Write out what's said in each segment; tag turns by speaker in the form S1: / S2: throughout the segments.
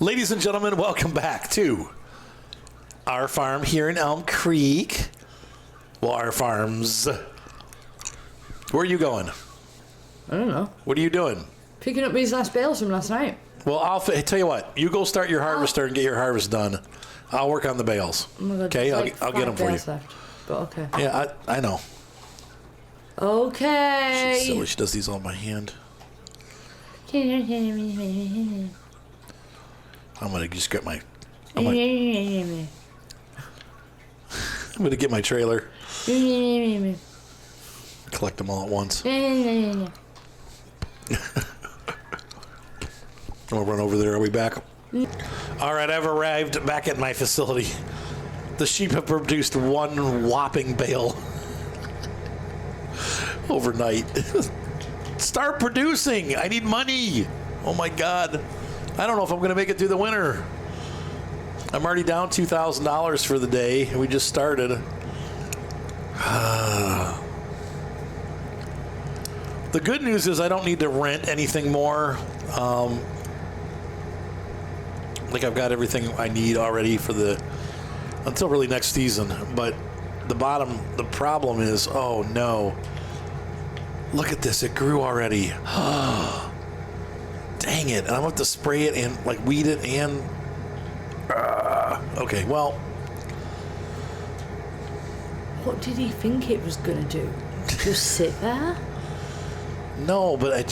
S1: Ladies and gentlemen, welcome back to our farm here in Elm Creek. Well, our farms. Where are you going?
S2: I don't know.
S1: What are you doing?
S2: Picking up these last bales from last night.
S1: Well, I'll tell you what. You go start your harvester and get your harvest done. I'll work on the bales.
S2: Oh my God,
S1: okay,
S2: like
S1: I'll get them for you.
S2: Left, but okay.
S1: Yeah, I know.
S2: Okay.
S1: She's silly. She does these all by hand. I'm gonna just get my. I'm gonna get my trailer. Collect them all at once. I'll run over there. Are we back? All right, I've arrived back at my facility. The sheep have produced one whopping bale overnight. Start producing. I need money. Oh my God. I don't know if I'm going to make it through the winter. I'm already down $2,000 for the day. We just started. The good news is I don't need to rent anything more. Like I've got everything I need already for until really next season. But the problem is, oh no. Look at this, it grew already. Dang it, and I'm going to have to spray it and like weed it and... okay, well.
S2: What did he think it was going to do? Just sit there?
S1: No, but I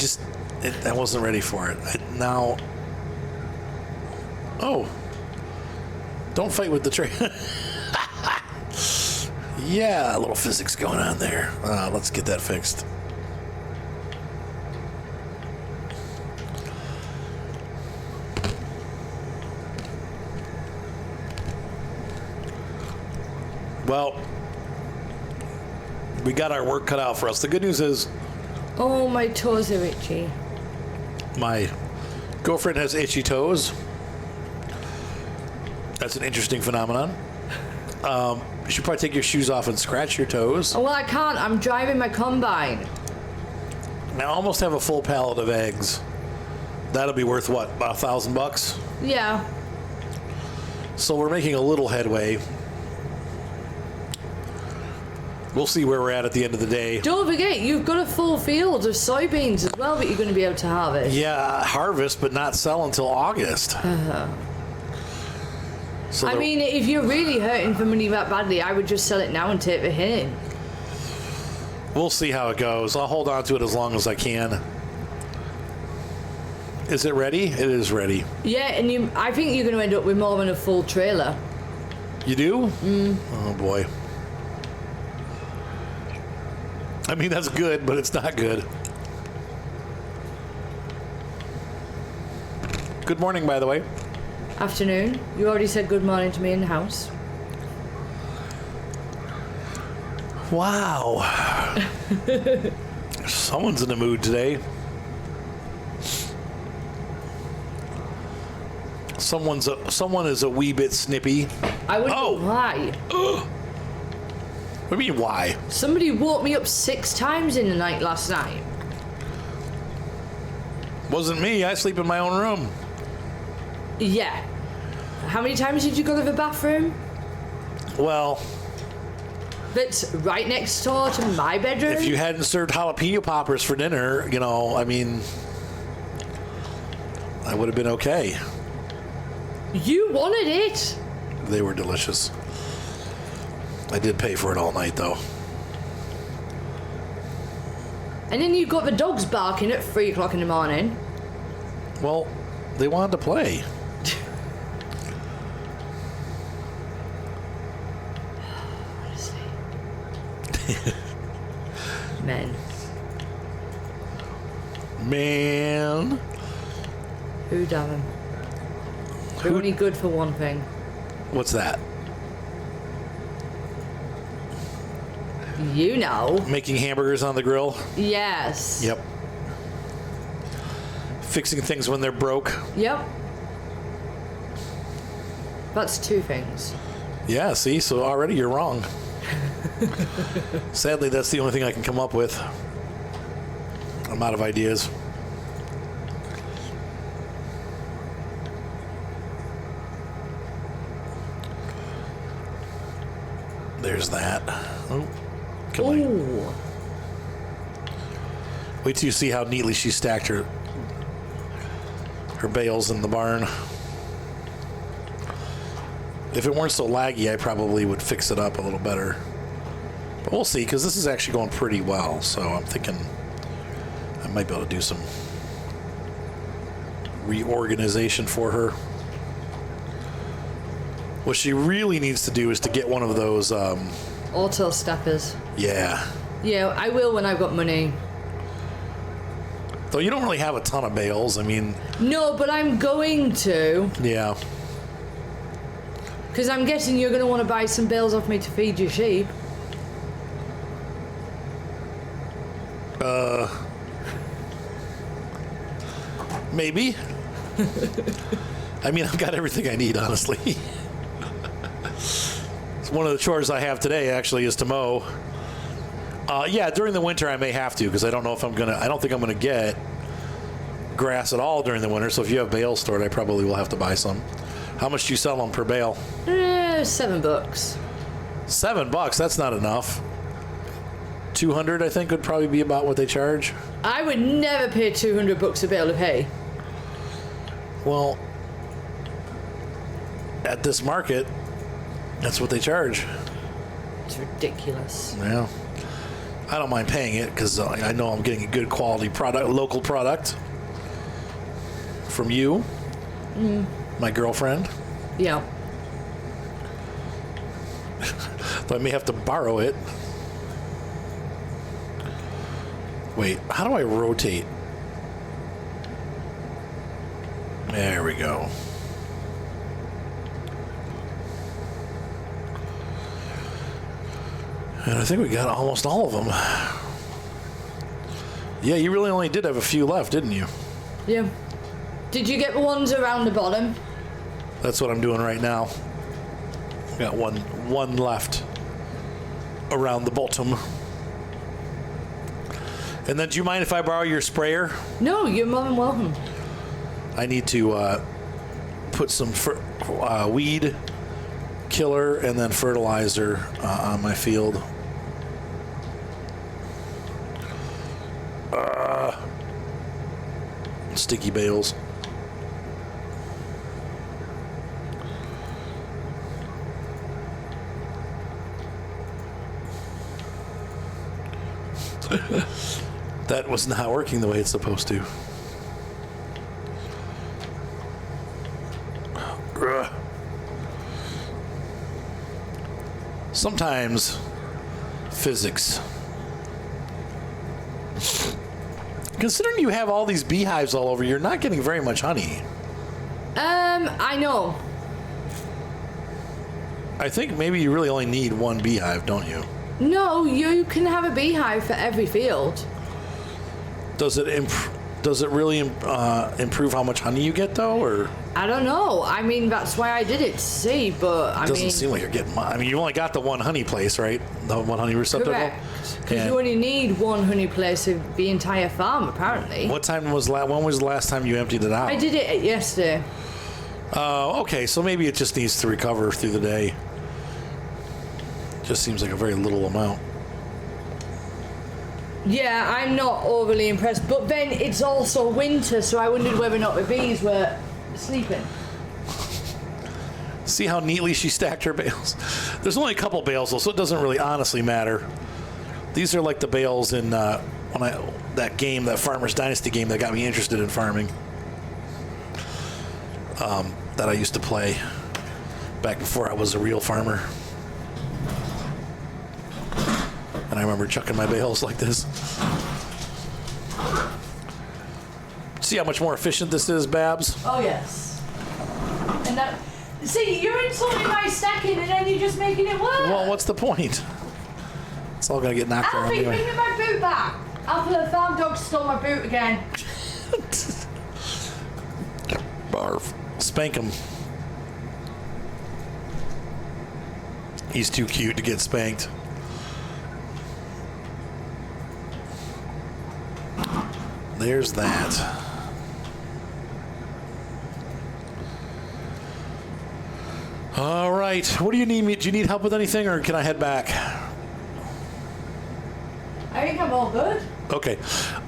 S1: wasn't ready for it. Now... Oh. Don't fight with the train. Yeah, a little physics going on there. Let's get that fixed. Well, we got our work cut out for us. The good news is...
S2: Oh, my toes are itchy.
S1: My girlfriend has itchy toes. That's an interesting phenomenon. You should probably take your shoes off and scratch your toes.
S2: Oh, well, I can't. I'm driving my combine.
S1: I almost have a full pallet of eggs. That'll be worth, what, about $1,000?
S2: Yeah.
S1: So we're making a little headway. We'll see where we're at the end of the day.
S2: Don't forget, you've got a full field of soybeans as well that you're going to be able to harvest.
S1: Yeah, harvest, but not sell until August. So
S2: I mean, if you're really hurting for money that badly, I would just sell it now and take the hit.
S1: We'll see how it goes. I'll hold on to it as long as I can. Is it ready? It is ready.
S2: Yeah, and I think you're going to end up with more than a full trailer.
S1: You do? Oh, boy. I mean, that's good, but it's not good. Good morning, by the way.
S2: Afternoon. You already said good morning to me in the house.
S1: Wow. Someone's in the mood today. Someone is a wee bit snippy.
S2: I wouldn't know why.
S1: What do you mean, why?
S2: Somebody woke me up 6 times in the night last night.
S1: Wasn't me. I sleep in my own room.
S2: Yeah. How many times did you go to the bathroom?
S1: Well...
S2: That's right next door to my bedroom?
S1: If you hadn't served jalapeno poppers for dinner, you know, I mean... I would have been okay.
S2: You wanted it.
S1: They were delicious. I did pay for it all night, though.
S2: And then you got the dogs barking at 3 o'clock in the morning.
S1: Well, they wanted to play.
S2: Men.
S1: Man.
S2: Who damn them? They're only good for one thing.
S1: What's that?
S2: You know.
S1: Making hamburgers on the grill?
S2: Yes.
S1: Yep. Fixing things when they're broke?
S2: Yep. That's 2 things.
S1: Yeah, see? So already you're wrong. Sadly, that's the only thing I can come up with. I'm out of ideas. There's that. Oh, come on.
S2: Ooh.
S1: Wait till you see how neatly she stacked her bales in the barn. If it weren't so laggy, I probably would fix it up a little better. But we'll see, because this is actually going pretty well. So I'm thinking I might be able to do some reorganization for her. What she really needs to do is to get one of those...
S2: auto stackers.
S1: Yeah.
S2: Yeah, I will when I've got money.
S1: Though you don't really have a ton of bales. I mean...
S2: No, but I'm going to.
S1: Yeah.
S2: Because I'm guessing you're going to want to buy some bales off me to feed your sheep.
S1: Maybe. I mean, I've got everything I need, honestly. It's one of the chores I have today, actually, is to mow. Yeah, during the winter I may have to, because I don't know if I'm gonna. I don't think I'm gonna get grass at all during the winter. So if you have bales stored, I probably will have to buy some. How much do you sell them per bale?
S2: $7.
S1: $7. That's not enough. 200, I think, would probably be about what they charge.
S2: I would never pay $200 a bale of hay.
S1: Well, at this market, that's what they charge.
S2: It's ridiculous.
S1: Yeah. I don't mind paying it because I know I'm getting a good quality product, local product from you, my girlfriend.
S2: Yeah.
S1: Though I may have to borrow it. Wait, how do I rotate? There we go. And I think we got almost all of them. Yeah, you really only did have a few left, didn't you?
S2: Yeah. Did you get the ones around the bottom?
S1: That's what I'm doing right now. Got one left around the bottom. And then, do you mind if I borrow your sprayer?
S2: No, you're more than welcome.
S1: I need to put some weed killer and then fertilizer on my field. Sticky bales. That was not working the way it's supposed to. Sometimes physics. Considering you have all these beehives all over, you're not getting very much honey.
S2: I know.
S1: I think maybe you really only need one beehive, don't you?
S2: No, you can have a beehive for every field.
S1: Does it really improve how much honey you get, though, or?
S2: I don't know. I mean, that's why I did it to see, but
S1: It doesn't seem like you're getting. I mean, you only got the one honey place, right? The one honey receptacle.
S2: Correct. Because you only need one honey place of the entire farm, apparently.
S1: What time was when was the last time you emptied it out?
S2: I did it yesterday.
S1: Okay, so maybe it just needs to recover through the day. Just seems like a very little amount.
S2: Yeah, I'm not overly impressed, but then it's also winter, so I wondered whether or not the bees were sleeping.
S1: See how neatly she stacked her bales? There's only a couple bales, though, so it doesn't really honestly matter. These are like the bales in that Farmer's Dynasty game that got me interested in farming. That I used to play back before I was a real farmer. And I remember chucking my bales like this. See how much more efficient this is, Babs?
S2: Oh, yes. And that... See, you're insulting my stacking and then you're just making it worse.
S1: Well, what's the point? It's all going to get knocked around
S2: Alfie,
S1: anyway.
S2: bring me my boot back. Alfie, the farm dog stole my boot again.
S1: Barf. Spank him. He's too cute to get spanked. There's that. All right. What do you need me? Do you need help with anything, or can I head back?
S2: I think I'm all good.
S1: Okay.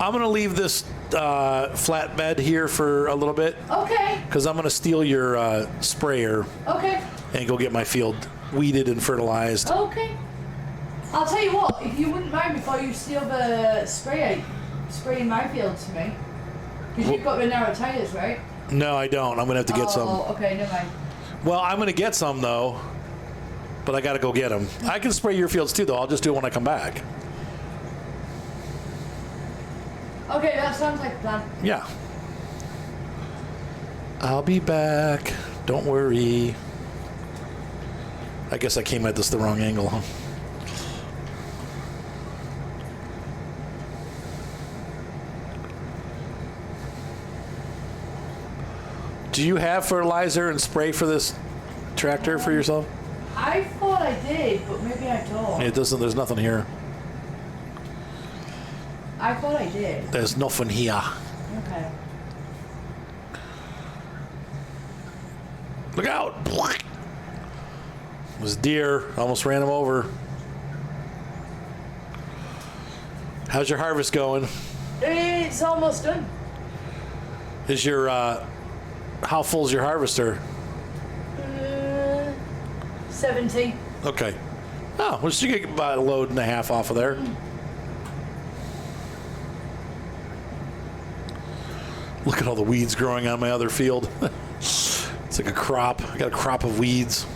S1: I'm going to leave this flatbed here for a little bit.
S2: Okay.
S1: Because I'm going to steal your sprayer.
S2: Okay.
S1: And go get my field weeded and fertilized.
S2: Okay. I'll tell you what, if you wouldn't mind before you steal the spraying my field to me. Because you've got the narrow tires, right?
S1: No, I don't. I'm going to have to get some.
S2: Oh, okay, never mind.
S1: Well, I'm going to get some, though. But I got to go get them. I can spray your fields, too, though. I'll just do it when I come back.
S2: Okay, that sounds like a plan.
S1: Yeah. I'll be back. Don't worry. I guess I came at this the wrong angle, huh? Do you have fertilizer and spray for this tractor for yourself?
S2: I thought I did, but maybe I don't.
S1: It doesn't. There's nothing here.
S2: I thought I did.
S1: There's nothing here.
S2: Okay.
S1: Look out! It was a deer. Almost ran him over. How's your harvest going?
S2: It's almost done.
S1: Is your how full is your harvester?
S2: 70.
S1: Okay. Oh, well, you get about a load and a half off of there. Look at all the weeds growing on my other field. It's like a crop. I got a crop of weeds.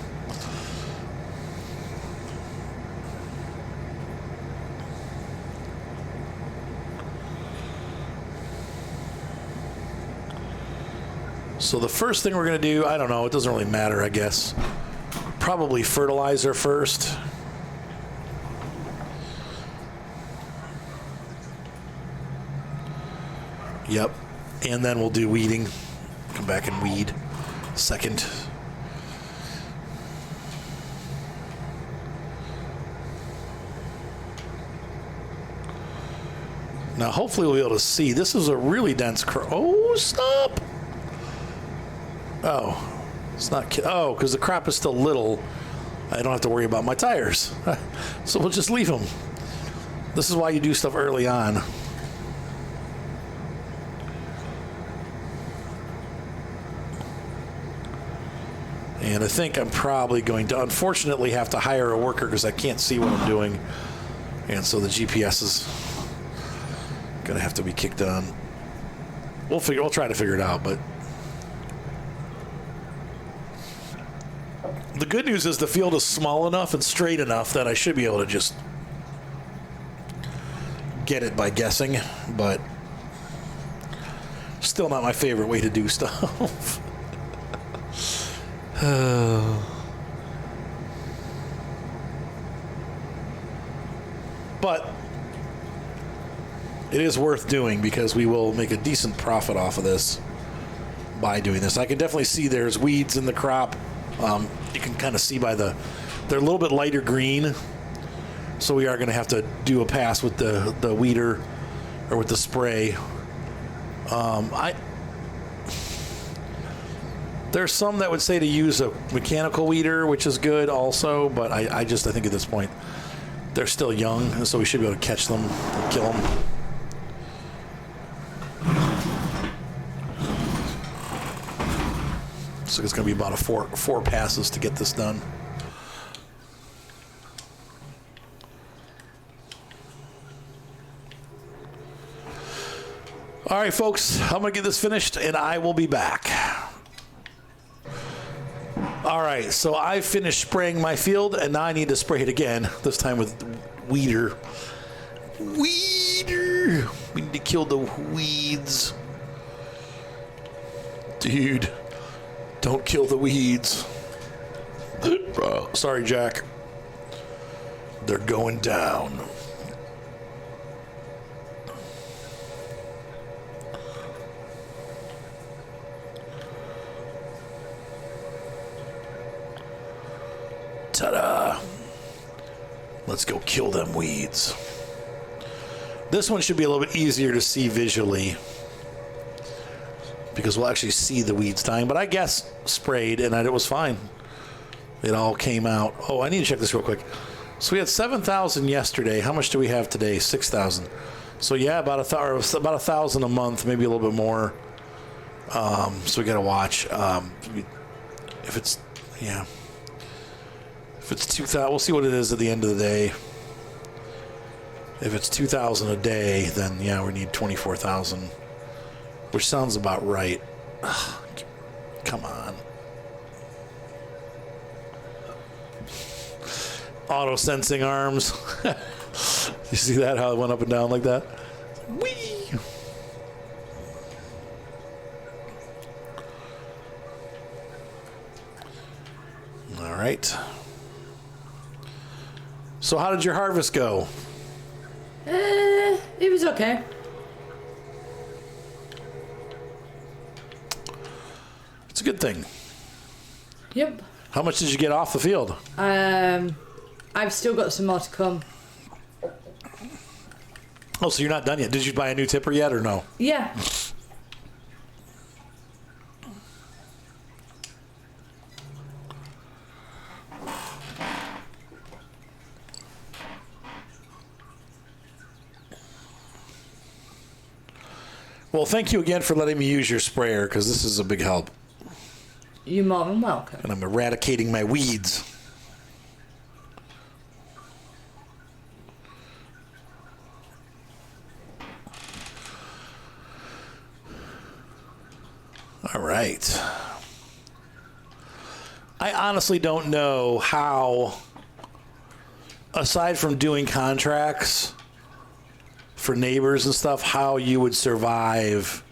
S1: So the first thing we're going to do, I don't know, it doesn't really matter, I guess. Probably fertilizer first. Yep. And then we'll do weeding. Come back and weed second. Now hopefully we'll be able to see. This is a really dense crop. Oh, stop. Oh, it's not. Oh, because the crop is still little. I don't have to worry about my tires. So we'll just leave them. This is why you do stuff early on. And I think I'm probably going to, unfortunately, have to hire a worker because I can't see what I'm doing. And so the GPS is going to have to be kicked on. We'll try to figure it out, but the good news is the field is small enough and straight enough that I should be able to just get it by guessing, but still not my favorite way to do stuff. But it is worth doing because we will make a decent profit off of this by doing this. I can definitely see there's weeds in the crop. You can kind of see by they're a little bit lighter green. So we are going to have to do a pass with the weeder or with the spray. There's some that would say to use a mechanical weeder, which is good also, but I think at this point they're still young, so we should be able to catch them and kill them. So it's going to be about four passes to get this done. All right, folks, I'm going to get this finished, and I will be back. All right, so I finished spraying my field, and now I need to spray it again, this time with weeder. Weeder! We need to kill the weeds. Dude, don't kill the weeds. Sorry, Jack. They're going down. Ta-da! Let's go kill them weeds. This one should be a little bit easier to see visually because we'll actually see the weeds dying, but I guess sprayed and it was fine. it all came out. Oh, I need to check this real quick. So we had 7,000 yesterday. How much do we have today? 6,000. So yeah, about 1,000 a month, maybe a little bit more. So we got to watch. If it's 2,000, we'll see what it is at the end of the day. If it's 2,000 a day, then yeah, we need 24,000, which sounds about right. Ugh, come on. Auto sensing arms. You see that? How it went up and down like that? Whee! All right. So how did your harvest go?
S2: It was okay.
S1: It's a good thing.
S2: Yep.
S1: How much did you get off the field?
S2: I've still got some more to come.
S1: Oh, so you're not done yet. Did you buy a new tipper yet or no?
S2: Yeah.
S1: Well, thank you again for letting me use your sprayer, because this is a big help.
S2: You're more than welcome.
S1: And I'm eradicating my weeds. All right. I honestly don't know how, aside from doing contracts for neighbors and stuff, how you would survive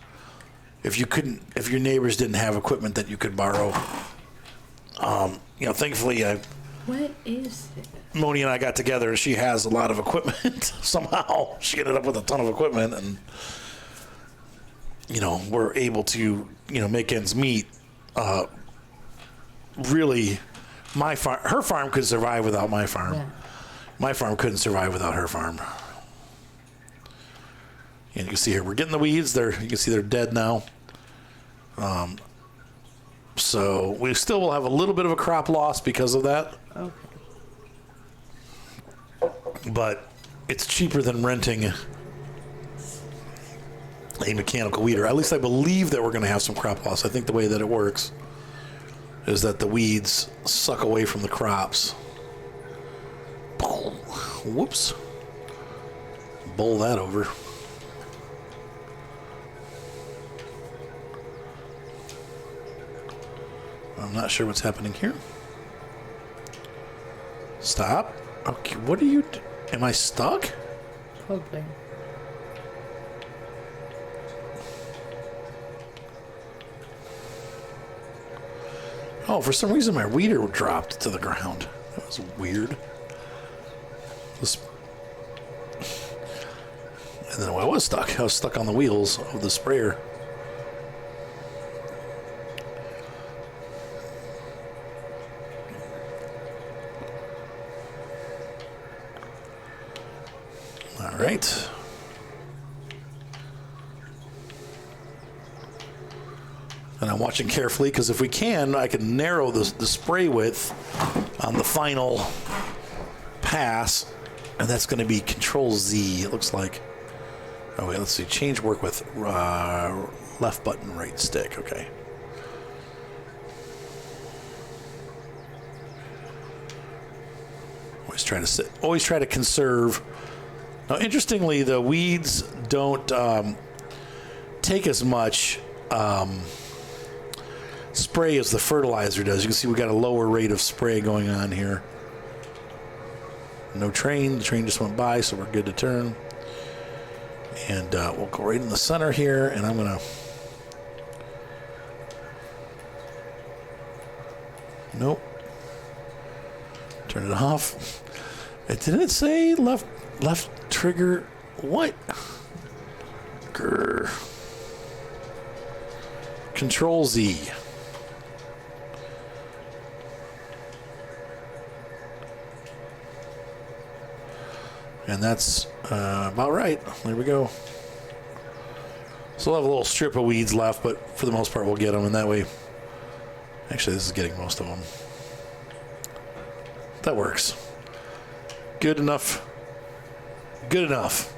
S1: if your neighbors didn't have equipment that you could borrow. Thankfully,
S2: What is it?
S1: Moni and I got together, and she has a lot of equipment. Somehow she ended up with a ton of equipment, and we're able to make ends meet. Really, her farm could survive without my farm.
S2: Yeah.
S1: My farm couldn't survive without her farm. And you can see here, we're getting the weeds. You can see they're dead now. So we still will have a little bit of a crop loss because of that.
S2: Okay.
S1: But it's cheaper than renting a mechanical weeder. At least I believe that we're going to have some crop loss. I think the way that it works is that the weeds suck away from the crops. Whoops. Bowl that over. I'm not sure what's happening here. Stop. Okay, what are you... Am I stuck?
S2: Probably.
S1: Oh, for some reason my weeder dropped to the ground. That was weird. And then I was stuck. I was stuck on the wheels of the sprayer. All right. And I'm watching carefully because if we can, I can narrow the spray width on the final pass, and that's going to be Control Z, it looks like. Oh, wait, let's see. Change work with left button, right stick. Okay. Always try to conserve. Now, interestingly, the weeds don't take as much spray as the fertilizer does. You can see we got a lower rate of spray going on here. No train. The train just went by, so we're good to turn. And we'll go right in the center here, and I'm going to... Nope. Turn it off. Didn't it say left trigger? What? Grr. Control Z. And that's about right. There we go. So we'll have a little strip of weeds left, but for the most part we'll get them, and that way... Actually, this is getting most of them. That works. Good enough. Good enough.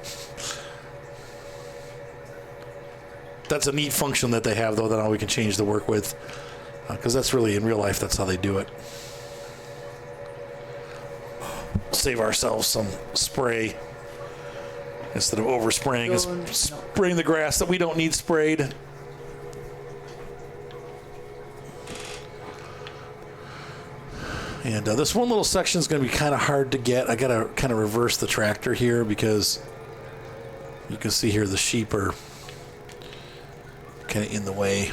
S1: That's a neat function that they have, though, that now we can change the work with. Because that's really, in real life, that's how they do it. Save ourselves some spray instead of overspraying and spraying the grass that we don't need sprayed. And this one little section is going to be kind of hard to get. I got to kind of reverse the tractor here because you can see here the sheep are kind of in the way.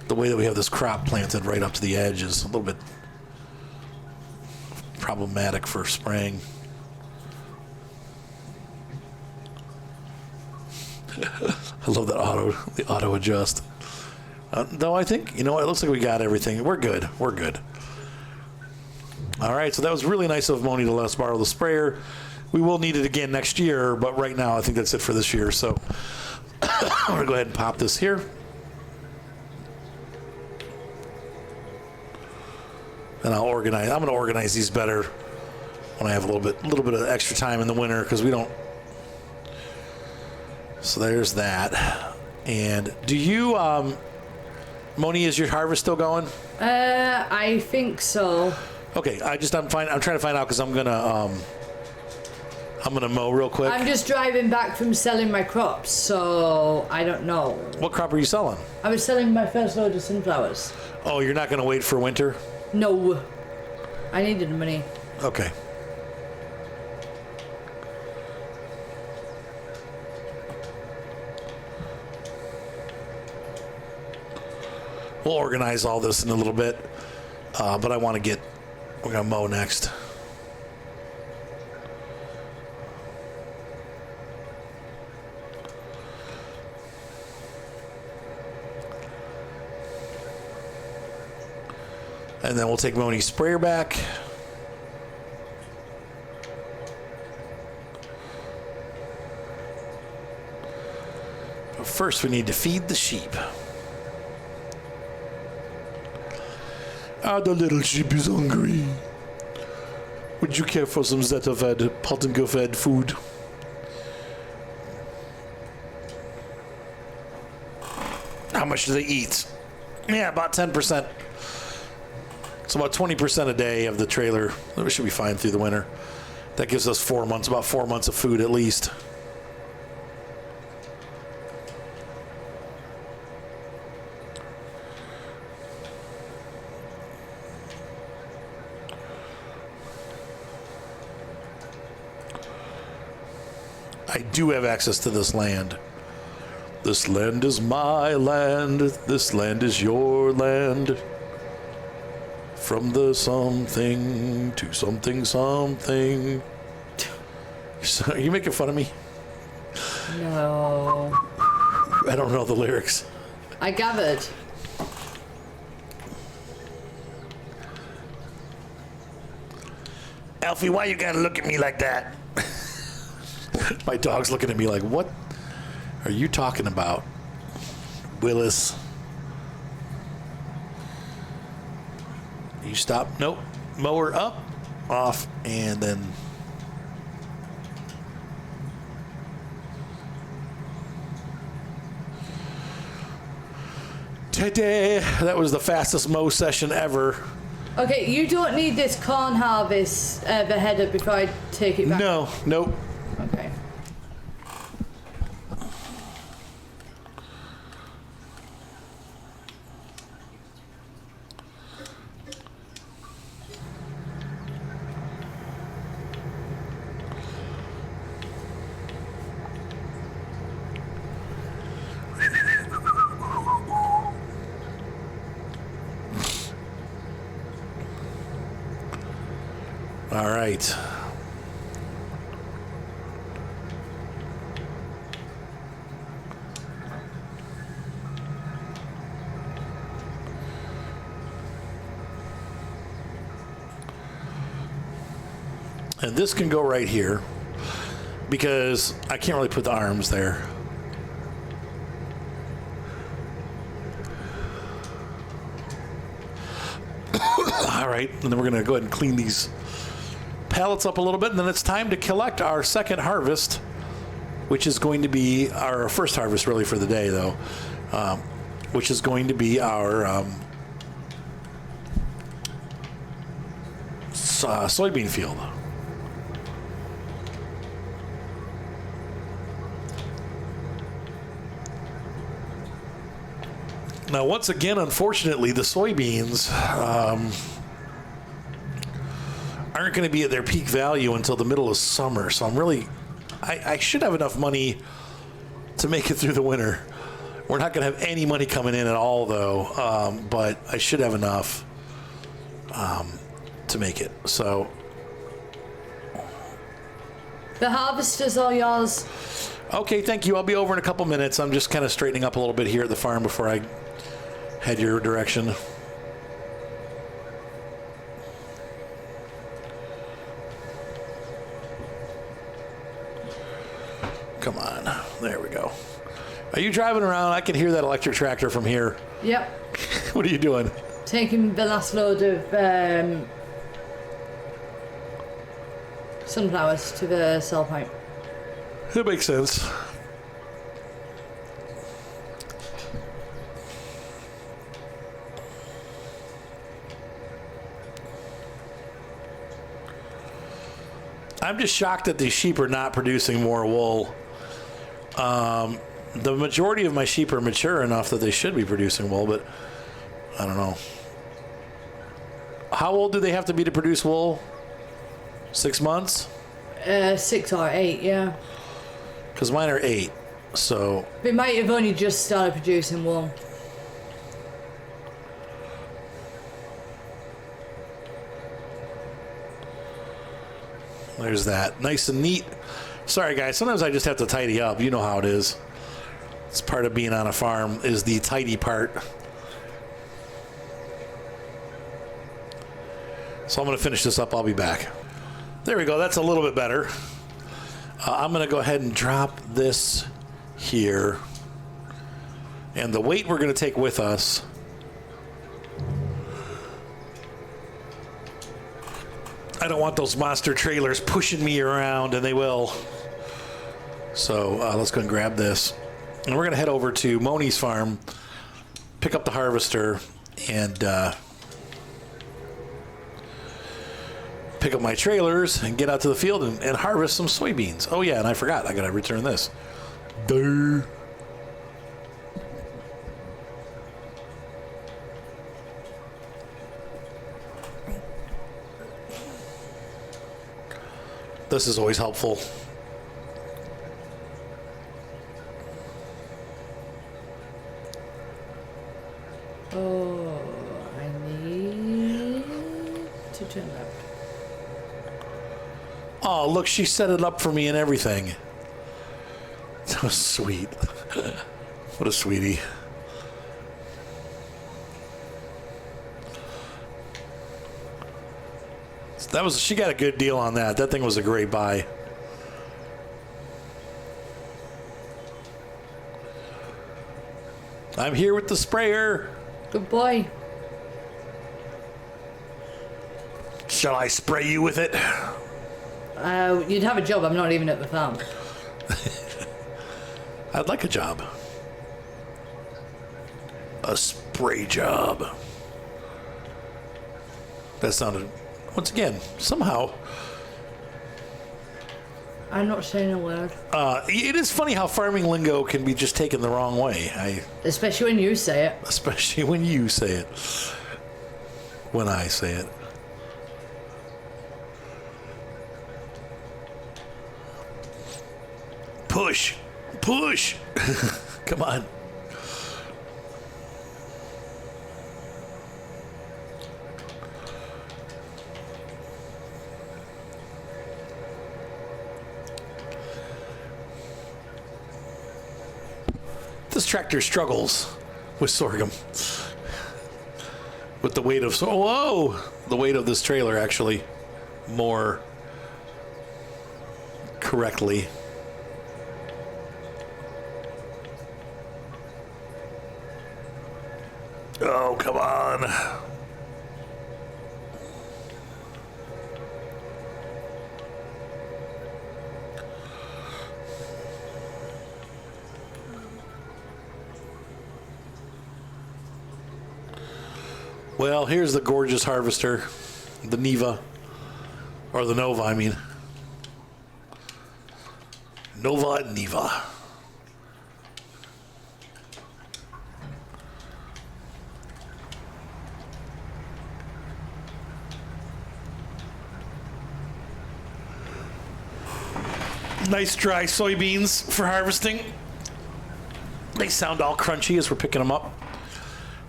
S1: The way that we have this crop planted right up to the edge is a little bit problematic for spraying. I love that the auto adjust. Though I think, you know what, it looks like we got everything. We're good. We're good. All right, so that was really nice of Moni to let us borrow the sprayer. We will need it again next year, but right now I think that's it for this year. So I'm going to go ahead and pop this here. And I'll organize. I'm going to organize these better when I have a little bit of extra time in the winter because we don't. So there's that. And do you, Moni, is your harvest still going?
S2: I think so.
S1: Okay, I'm trying to find out because I'm gonna mow real quick.
S2: I'm just driving back from selling my crops, so I don't know.
S1: What crop are you selling?
S2: I was selling my first load of sunflowers.
S1: Oh, you're not gonna wait for winter?
S2: No, I needed money.
S1: Okay. We'll organize all this in a little bit, but we're gonna mow next. And then we'll take Moni's sprayer back. But first we need to feed the sheep. The little sheep is hungry. Would you care for some Zetor fed, Pottinger fed food? How much do they eat? Yeah, about 10%. It's about 20% a day of the trailer. We should be fine through the winter. That gives us 4 months, about 4 months of food at least. I do have access to this land. This land is my land. This land is your land. From the something to something something. So, are you making fun of me?
S2: No.
S1: I don't know the lyrics.
S2: I gathered.
S1: Alfie, why you gotta look at me like that? My dog's looking at me like, what are you talking about, Willis? You stop. Nope. Mower up, off, and then. Today, that was the fastest mow session ever.
S2: Okay, you don't need this corn harvest header before I take it back.
S1: No, nope.
S2: Okay.
S1: All right. And this can go right here because I can't really put the arms there. All right, and then we're going to go ahead and clean these pallets up a little bit, and then it's time to collect our second harvest, which is going to be our first harvest really for the day, though, which is going to be our soybean field. Now, once again, unfortunately, the soybeans aren't going to be at their peak value until the middle of summer. So I should have enough money to make it through the winter. We're not going to have any money coming in at all, though, but I should have enough to make it. So
S2: the harvester's all yours.
S1: Okay, thank you. I'll be over in a couple minutes. I'm just kind of straightening up a little bit here at the farm before I head your direction. Come on. There we go. Are you driving around? I can hear that electric tractor from here.
S2: Yep.
S1: What are you doing?
S2: Taking the last load of sunflowers to the sell point.
S1: That makes sense. I'm just shocked that these sheep are not producing more wool. The majority of my sheep are mature enough that they should be producing wool, but I don't know. How old do they have to be to produce wool? 6 months?
S2: 6 or 8, yeah.
S1: Because mine are 8, so...
S2: They might have only just started producing wool.
S1: There's that. Nice and neat. Sorry, guys. Sometimes I just have to tidy up. You know how it is. It's part of being on a farm is the tidy part. So I'm going to finish this up. I'll be back. There we go. That's a little bit better. I'm going to go ahead and drop this here. And the weight we're going to take with us... I don't want those monster trailers pushing me around, and they will. So let's go and grab this. And we're going to head over to Moni's farm, pick up the harvester, and pick up my trailers and get out to the field and harvest some soybeans. Oh, yeah, and I forgot. I got to return this. Duh. This is always helpful.
S2: Oh, I need to turn that.
S1: Oh, look, she set it up for me and everything. That was sweet. What a sweetie. She got a good deal on that. That thing was a great buy. I'm here with the sprayer.
S2: Good boy.
S1: Shall I spray you with it?
S2: You'd have a job. I'm not even at the farm.
S1: I'd like a job. A spray job. That sounded... Once again, somehow...
S2: I'm not saying a word.
S1: It is funny how farming lingo can be just taken the wrong way.
S2: Especially when you say it.
S1: Especially when you say it. When I say it. Push. Push. Come on. This tractor struggles with sorghum. With the weight of... Whoa! The weight of this trailer, actually. More correctly. Oh, come on. Well, here's the gorgeous harvester, the Neva, or the Nova, I mean. Nova and Neva. Nice dry soybeans for harvesting. They sound all crunchy as we're picking them up.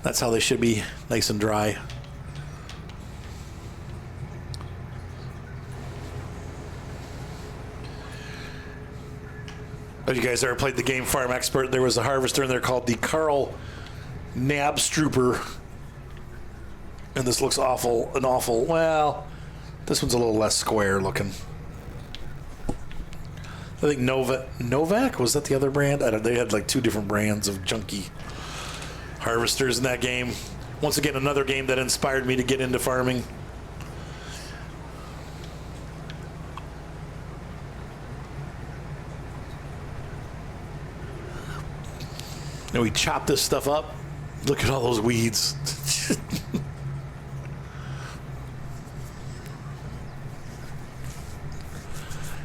S1: That's how they should be, nice and dry. If you guys ever played the game Farm Expert, there was a harvester in there called the Carl Nabstrooper. And this looks awful, well, this one's a little less square looking. I think Novak, was that the other brand? They had like two different brands of junky harvesters in that game. Once again, another game that inspired me to get into farming. And we chop this stuff up. Look at all those weeds.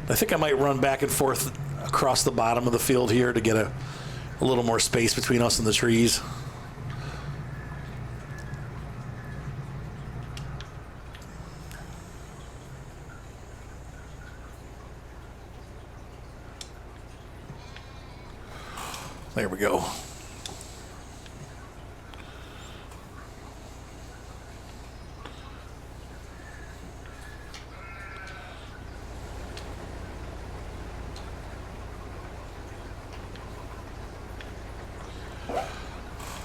S1: I think I might run back and forth across the bottom of the field here to get a little more space between us and the trees. There we go.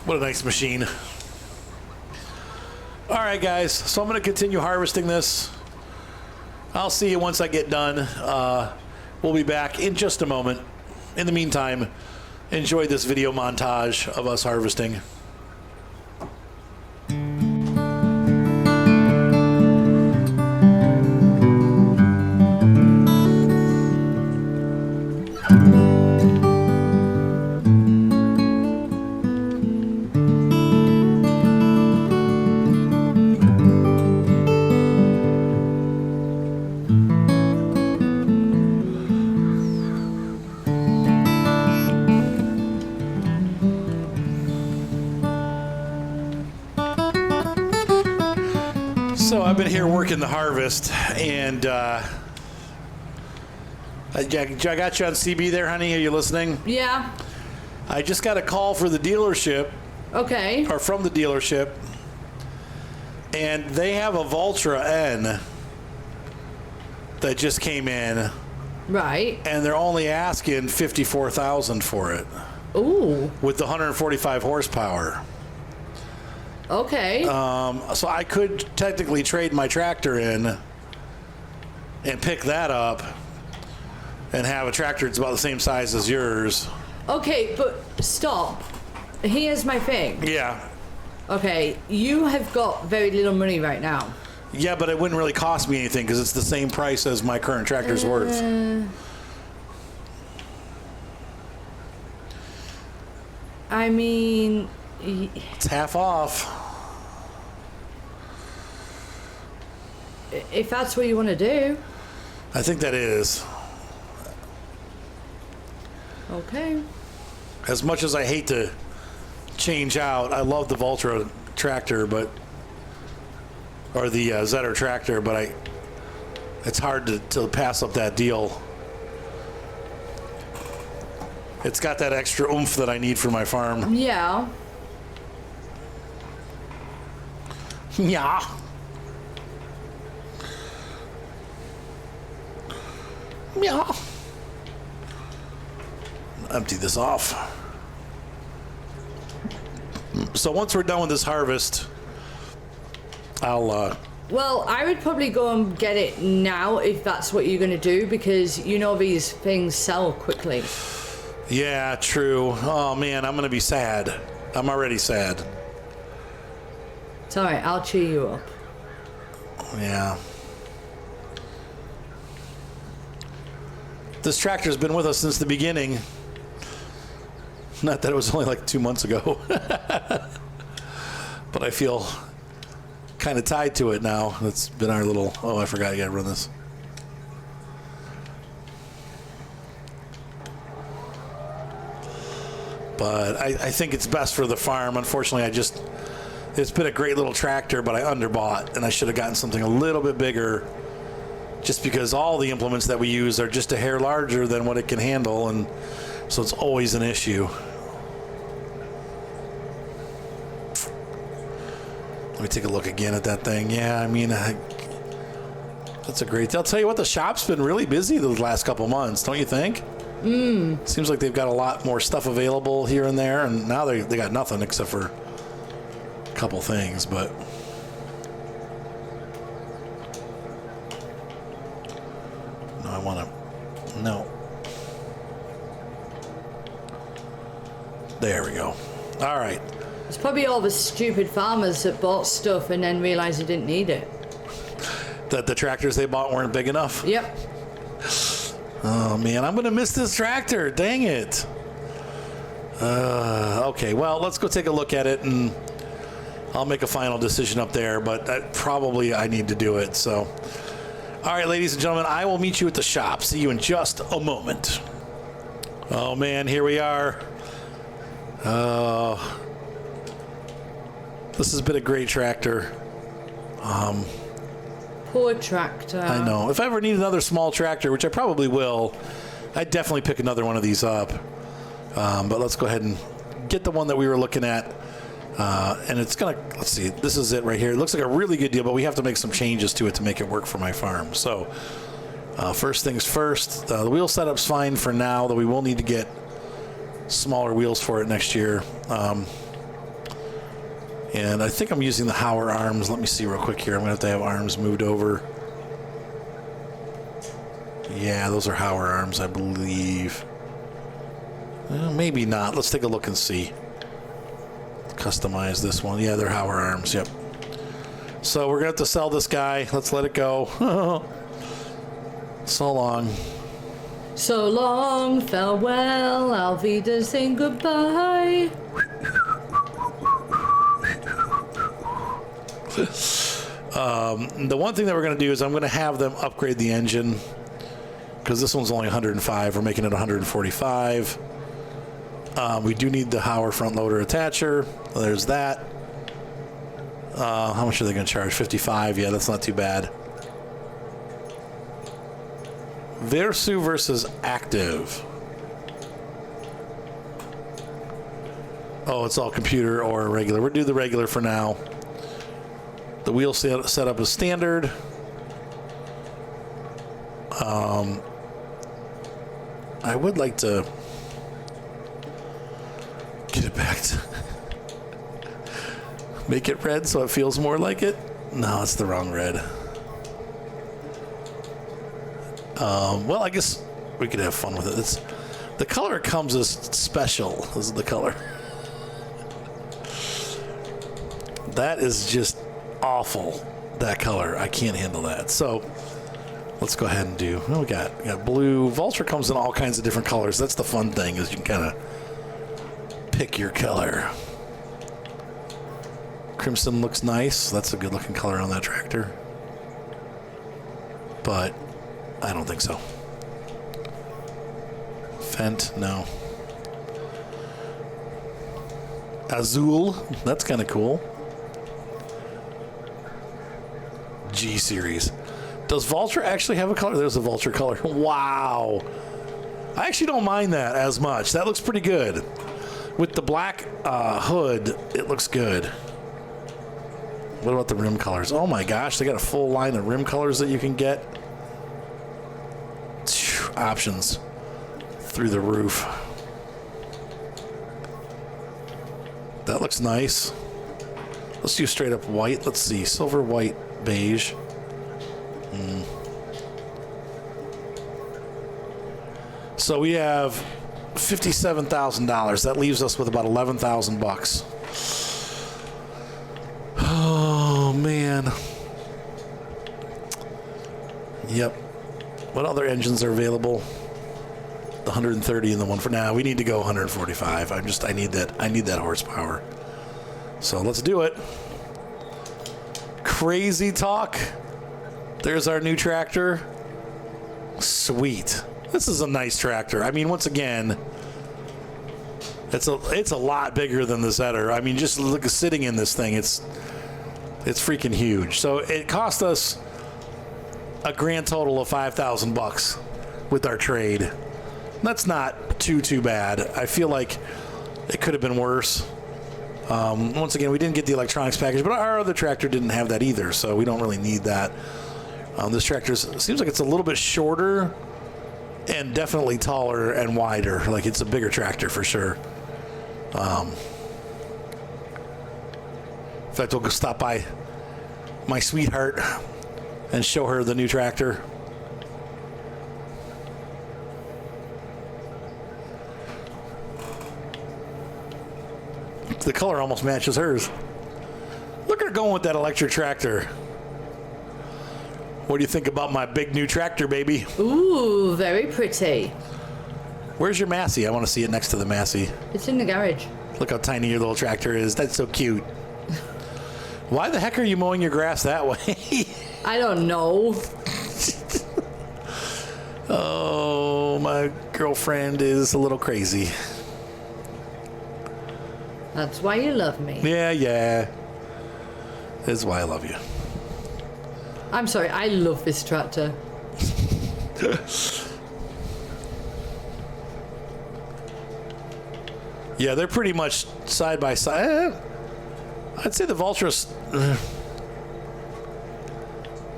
S1: What a nice machine. All right, guys. So I'm going to continue harvesting this. I'll see you once I get done. We'll be back in just a moment. In the meantime, enjoy this video montage of us harvesting. So I've been here working the harvest, and I got you on CB there, honey. Are you listening?
S2: Yeah.
S1: I just got a call for the dealership.
S2: Okay.
S1: Or from the dealership, and they have a Valtra N that just came in.
S2: Right.
S1: And they're only asking $54,000 for it.
S2: Ooh.
S1: With the 145 horsepower.
S2: Okay.
S1: So I could technically trade my tractor in and pick that up and have a tractor that's about the same size as yours.
S2: Okay, but stop. Here's my thing.
S1: Yeah.
S2: Okay, you have got very little money right now.
S1: Yeah, but it wouldn't really cost me anything because it's the same price as my current tractor's worth.
S2: I mean...
S1: It's half off.
S2: If that's what you want to do.
S1: I think that is.
S2: Okay.
S1: As much as I hate to change out, I love the Valtra tractor, or the Zetor tractor, but it's hard to pass up that deal. It's got that extra oomph that I need for my farm.
S2: Yeah.
S1: Yeah. Yeah. Empty this off. So once we're done with this harvest, I'll
S2: Well, I would probably go and get it now if that's what you're going to do, because you know these things sell quickly.
S1: Yeah, true. Oh man, I'm going to be sad. I'm already sad.
S2: It's all right. I'll cheer you up.
S1: Yeah. This tractor's been with us since the beginning. Not that it was only like 2 months ago. But I feel kind of tied to it now. That's been our little, oh, I forgot you got to run this. But I think it's best for the farm. Unfortunately, it's been a great little tractor, but I underbought, and I should have gotten something a little bit bigger just because all the implements that we use are just a hair larger than what it can handle, and so it's always an issue. Let me take a look again at that thing. Yeah, I mean, that's a great. I'll tell you what, the shop's been really busy the last couple months, don't you think? Seems like they've got a lot more stuff available here and there, and now they got nothing except for a couple things, but no, I want to, no. There we go. All right.
S2: It's probably all the stupid farmers that bought stuff and then realized they didn't need it.
S1: That the tractors they bought weren't big enough?
S2: Yep.
S1: Oh, man, I'm going to miss this tractor. Dang it. Okay, well, let's go take a look at it, and I'll make a final decision up there, but I need to do it. So, all right, ladies and gentlemen, I will meet you at the shop. See you in just a moment. Oh, man, here we are. This has been a great tractor.
S2: Poor tractor.
S1: I know. If I ever need another small tractor, which I probably will, I'd definitely pick another one of these up. But let's go ahead and get the one that we were looking at. And it's going to, let's see, this is it right here. It looks like a really good deal, but we have to make some changes to it to make it work for my farm. So first things first, the wheel setup's fine for now, though we will need to get smaller wheels for it next year. And I think I'm using the Hauer arms. Let me see real quick here. I'm going to have arms moved over. Yeah, those are Hauer arms, I believe. Well, maybe not. Let's take a look and see. Customize this one. Yeah, they're Hauer arms. Yep. So we're going to have to sell this guy. Let's let it go. So long.
S2: So long, farewell, auf Wiedersehen, goodbye.
S1: The one thing that we're going to do is I'm going to have them upgrade the engine because this one's only 105. We're making it 145. We do need the Hauer front loader attacher. There's that. How much are they going to charge? 55. Yeah, that's not too bad. Versu versus Active. Oh, it's all computer or regular. We'll do the regular for now. The wheel setup is standard. I would like to get it back to make it red so it feels more like it. No, it's the wrong red. Well, I guess we could have fun with it. It's the color it comes as special. This is the color. That is just awful, that color. I can't handle that. So let's go ahead and do what we got. We got blue. Vulture comes in all kinds of different colors. That's the fun thing, is you can kind of pick your color. Crimson looks nice. That's a good looking color on that tractor, but I don't think so. Fent, no. Azul, that's kind of cool. G series. Does Vulture actually have a color? There's a Vulture color. Wow. I actually don't mind that as much. That looks pretty good. With the black hood, it looks good. What about the rim colors? Oh my gosh, they got a full line of rim colors that you can get. Options through the roof. That looks nice. Let's do straight up white. Let's see. Silver, white, beige. So we have $57,000. That leaves us with about $11,000. Oh man. Yep. What other engines are available? The 130 and the one for now. We need to go 145. I need that horsepower. So let's do it. crazy talk, there's our new tractor. Sweet. This is a nice tractor. I mean, once again, it's a lot bigger than the Zetor. I mean, just look at sitting in this thing. It's freaking huge. So it cost us a grand total of $5,000 with our trade. That's not too bad. I feel like it could have been worse. Once again, we didn't get the electronics package, but our other tractor didn't have that either, so we don't really need that. This tractor seems like it's a little bit shorter and definitely taller and wider. Like, it's a bigger tractor for sure. In fact, we'll go stop by my sweetheart and show her the new tractor. The color almost matches hers. Look at her going with that electric tractor. What do you think about my big new tractor, baby?
S2: Ooh, very pretty.
S1: Where's your Massey? I want to see it next to the Massey.
S2: It's in the garage.
S1: Look how tiny your little tractor is. That's so cute. Why the heck are you mowing your grass that way?
S2: I don't know.
S1: Oh, my girlfriend is a little crazy.
S2: That's why you love me.
S1: Yeah. That's why I love you.
S2: I'm sorry, I love this tractor.
S1: Yeah, they're pretty much side by side. I'd say the Valtra's...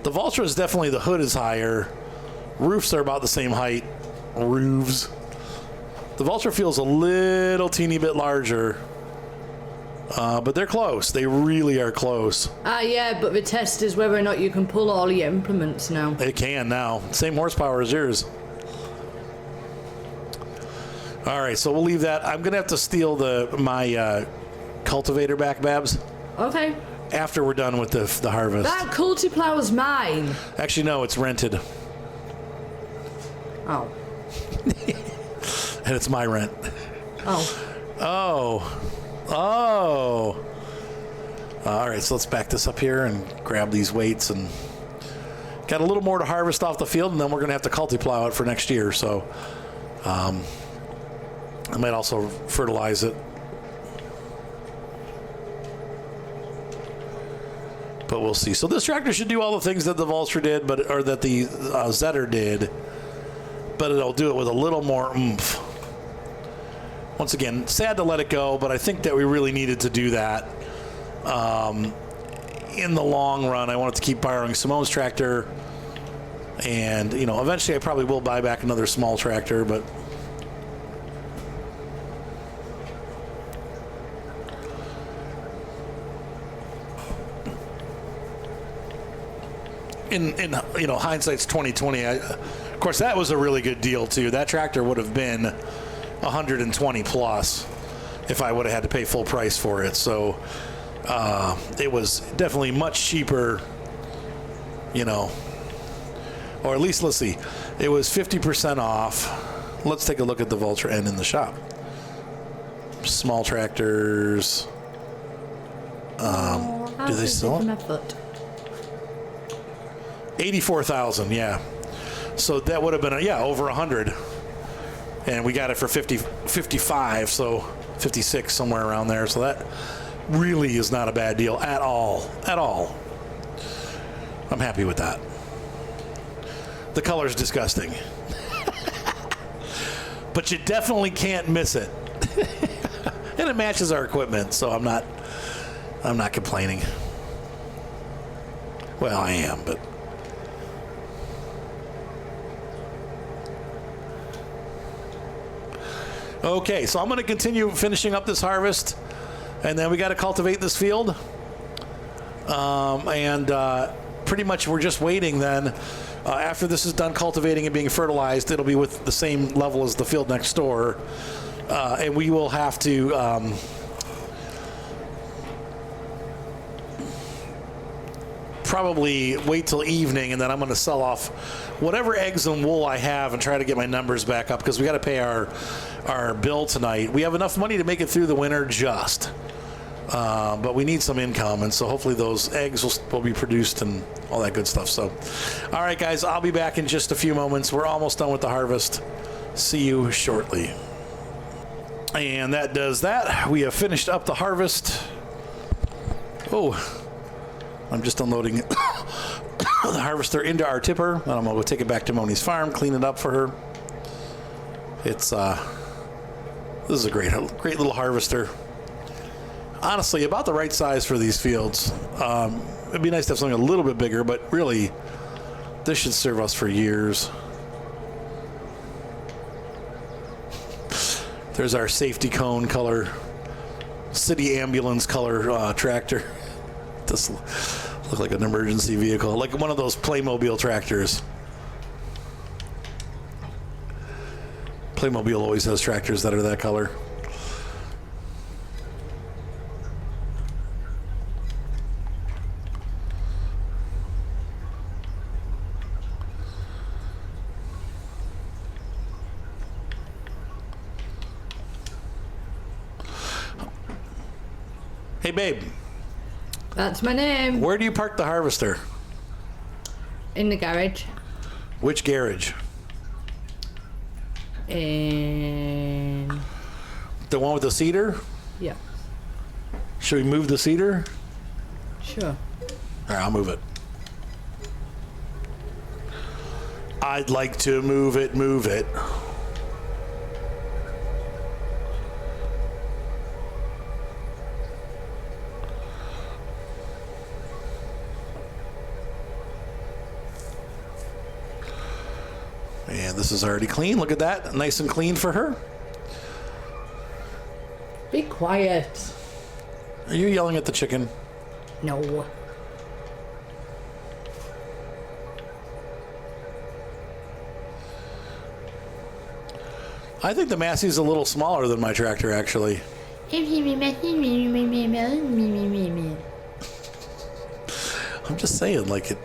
S1: The Valtra is definitely, the hood is higher. Roofs are about the same height. Roofs. The Valtra feels a little teeny bit larger. But they're close. They really are close.
S2: Yeah, but the test is whether or not you can pull all your implements now.
S1: It can now. Same horsepower as yours. All right, so we'll leave that. I'm going to have to steal my cultivator back, Babs.
S2: Okay.
S1: After we're done with the harvest.
S2: That cultiplower's mine.
S1: Actually, no, it's rented.
S2: Oh.
S1: And it's my rent.
S2: Oh.
S1: All right, so let's back this up here and grab these weights, and got a little more to harvest off the field, and then we're going to have to cultiplow it for next year. So I might also fertilize it. But we'll see. So this tractor should do all the things that the Valtra did, or that the Zetor did, but it'll do it with a little more oomph. Once again, sad to let it go, but I think that we really needed to do that. In the long run, I wanted to keep borrowing Simone's tractor, and eventually I probably will buy back another small tractor, but in hindsight's 2020. Of course, that was a really good deal too. That tractor would have been 120 plus if I would have had to pay full price for it. So it was definitely much cheaper, or at least, let's see, it was 50% off. Let's take a look at the Valtra N in the shop. Small tractors. Do they sell it? 84,000, yeah. So that would have been over 100, and we got it for 55, so 56, somewhere around there. So that really is not a bad deal at all. I'm happy with that. The color's disgusting, but you definitely can't miss it, and it matches our equipment. So I'm not complaining. Well, I am, but. Okay, so I'm going to continue finishing up this harvest, and then we got to cultivate this field. Pretty much we're just waiting then. After this is done cultivating and being fertilized, it'll be with the same level as the field next door. And we will have to probably wait till evening, and then I'm going to sell off whatever eggs and wool I have and try to get my numbers back up, because we got to pay our bill tonight. We have enough money to make it through the winter just. But we need some income, and so hopefully those eggs will be produced and all that good stuff. So, all right, guys, I'll be back in just a few moments. We're almost done with the harvest. See you shortly. And that does that. We have finished up the harvest. Oh, I'm just unloading the harvester into our tipper, and I'm going to go take it back to Moni's farm, clean it up for her. It's this is a great little harvester. Honestly, about the right size for these fields. It'd be nice to have something a little bit bigger, but really, this should serve us for years. There's our safety cone color, city ambulance color tractor. This look like an emergency vehicle, like one of those Playmobil tractors. Playmobil always has tractors that are that color. Hey, babe.
S2: That's my name.
S1: Where do you park the harvester?
S2: In the garage.
S1: Which garage?
S2: In...
S1: The one with the cedar?
S2: Yeah.
S1: Should we move the cedar?
S2: Sure.
S1: All right, I'll move it. I'd like to move it, move it. And this is already clean. Look at that. Nice and clean for her.
S2: Be quiet.
S1: Are you yelling at the chicken?
S2: No.
S1: I think the Massey's a little smaller than my tractor, actually. I'm just saying, like it.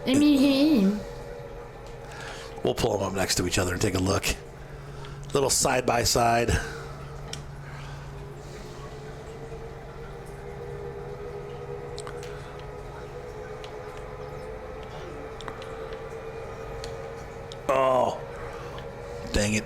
S1: We'll pull them up next to each other and take a look. Little side by side. Oh, dang it.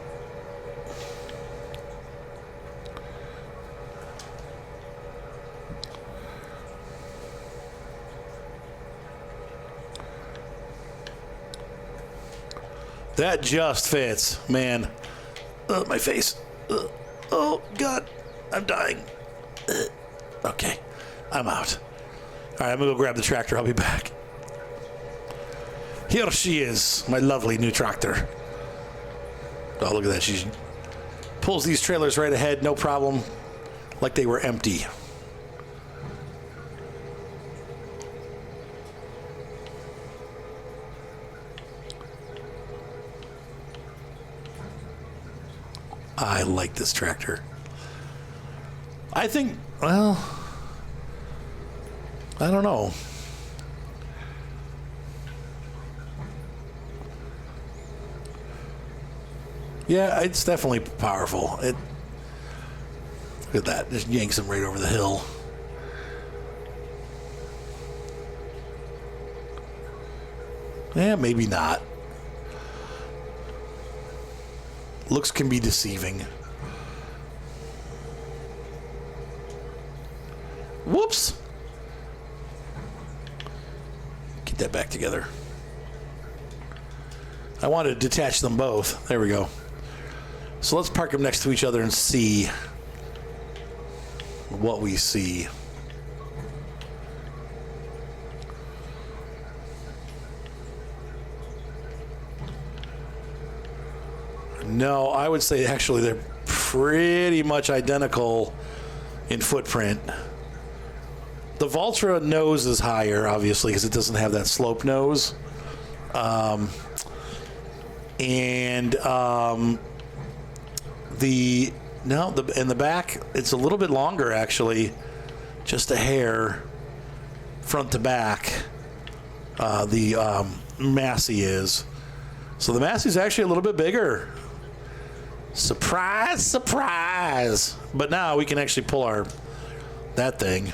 S1: That just fits, man. My face. Oh, God. I'm dying. Okay. I'm out. All right, I'm going to go grab the tractor. I'll be back. Here she is, my lovely new tractor. Oh, look at that. She pulls these trailers right ahead, no problem, like they were empty. I like this tractor. I think, well, I don't know. Yeah, it's definitely powerful. Look at that. Just yanks him right over the hill. Yeah, maybe not. Looks can be deceiving. Whoops. Get that back together. I want to detach them both. There we go. So let's park them next to each other and see what we see. No, I would say actually they're pretty much identical in footprint. The Valtra nose is higher, obviously, because it doesn't have that slope nose. In the back, it's a little bit longer, actually, just a hair front to back. The Massey is. So the Massey's actually a little bit bigger. Surprise, surprise. But now we can actually pull that thing.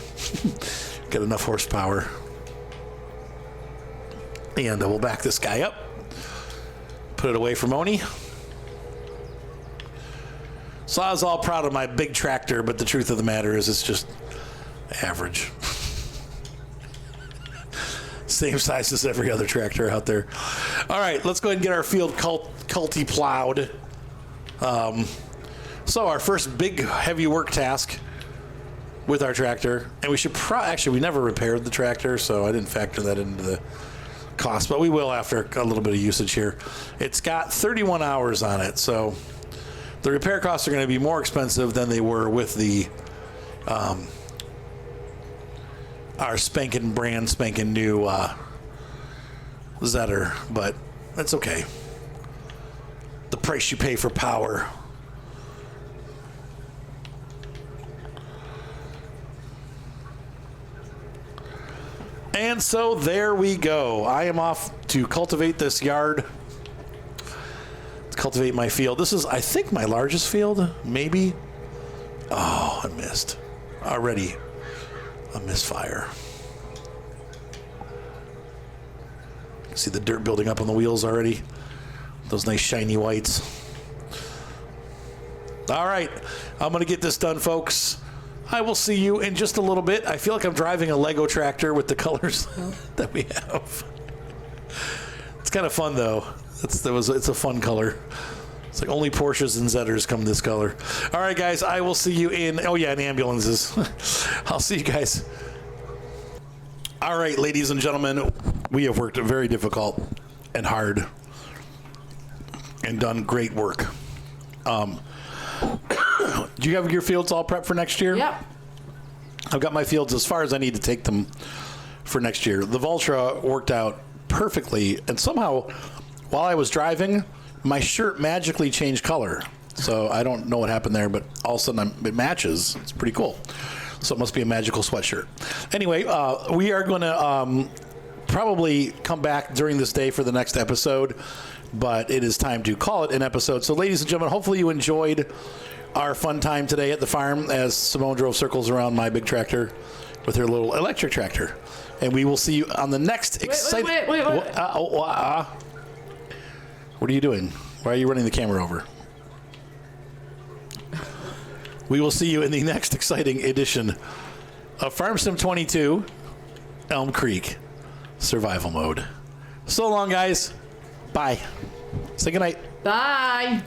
S1: Got enough horsepower. And we'll back this guy up. Put it away for Moni. So I was all proud of my big tractor, but the truth of the matter is it's just average. Same size as every other tractor out there. All right, let's go ahead and get our field culti plowed. So our first big heavy work task with our tractor, and we should actually we never repaired the tractor, so I didn't factor that into the cost, but we will after a little bit of usage here. It's got 31 hours on it, so the repair costs are going to be more expensive than they were with the our spanking new Zetor, but that's okay. The price you pay for power. And so there we go. I am off to cultivate this yard. Cultivate my field. This is, I think, my largest field, maybe. Oh, I missed. Already a misfire. See the dirt building up on the wheels already. Those nice shiny whites. All right, I'm going to get this done, folks. I will see you in just a little bit. I feel like I'm driving a Lego tractor with the colors that we have. It's kind of fun, though. It's a fun color. It's like only Porsches and Zetors come this color. All right, guys, I will see you in, and ambulances. I'll see you guys. All right, ladies and gentlemen, we have worked very difficult and hard and done great work. Do you have your fields all prepped for next year?
S2: Yep.
S1: I've got my fields as far as I need to take them for next year. The Vultra worked out perfectly, and somehow, while I was driving, my shirt magically changed color. So I don't know what happened there, but all of a sudden it matches. It's pretty cool. So it must be a magical sweatshirt. Anyway, we are going to probably come back during this day for the next episode, but it is time to call it an episode. So ladies and gentlemen, hopefully you enjoyed our fun time today at the farm as Simone drove circles around my big tractor with her little electric tractor. And we will see you on the next exciting...
S2: Wait.
S1: What are you doing? Why are you running the camera over? We will see you in the next exciting edition of Farm Sim 22 Elm Creek Survival Mode. So long, guys. Bye. Say goodnight.
S2: Bye.